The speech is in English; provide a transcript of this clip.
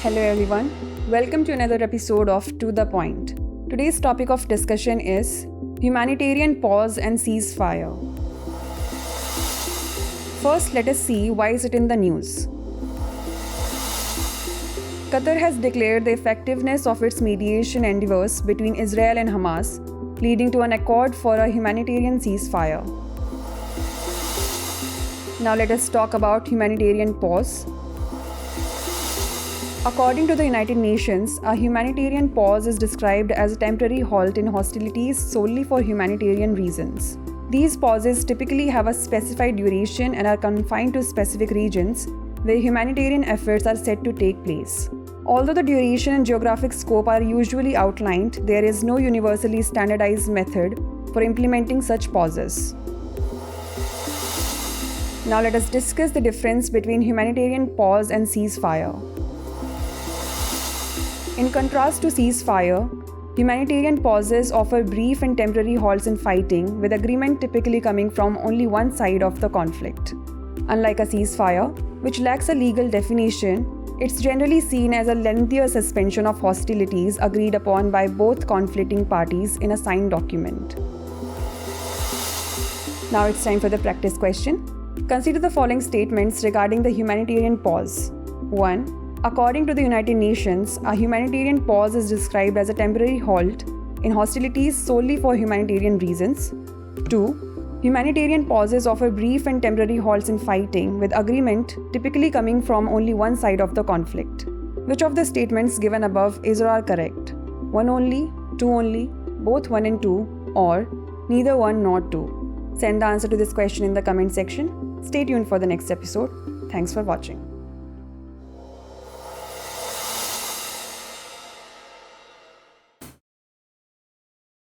Hello everyone, welcome to another episode of To The Point. Today's topic of discussion is Humanitarian Pause and Ceasefire. First, let us see why is it in the news. Qatar has declared the effectiveness of its mediation endeavors between Israel and Hamas, leading to an accord for a humanitarian ceasefire. Now let us talk about humanitarian pause. According to the United Nations, a humanitarian pause is described as a temporary halt in hostilities solely for humanitarian reasons. These pauses typically have a specified duration and are confined to specific regions where humanitarian efforts are said to take place. Although the duration and geographic scope are usually outlined, there is no universally standardized method for implementing such pauses. Now let us discuss the difference between humanitarian pause and ceasefire. In contrast to ceasefire, humanitarian pauses offer brief and temporary halts in fighting, with agreement typically coming from only one side of the conflict. Unlike a ceasefire, which lacks a legal definition, it's generally seen as a lengthier suspension of hostilities agreed upon by both conflicting parties in a signed document. Now it's time for the practice question. Consider the following statements regarding the humanitarian pause. 1. According to the United Nations, a humanitarian pause is described as a temporary halt in hostilities solely for humanitarian reasons. 2. Humanitarian pauses offer brief and temporary halts in fighting, with agreement typically coming from only one side of the conflict. Which of the statements given above is or are correct? 1 only, 2 only, both 1 and 2, or neither 1 nor 2? Send the answer to this question in the comment section. Stay tuned for the next episode. Thanks for watching.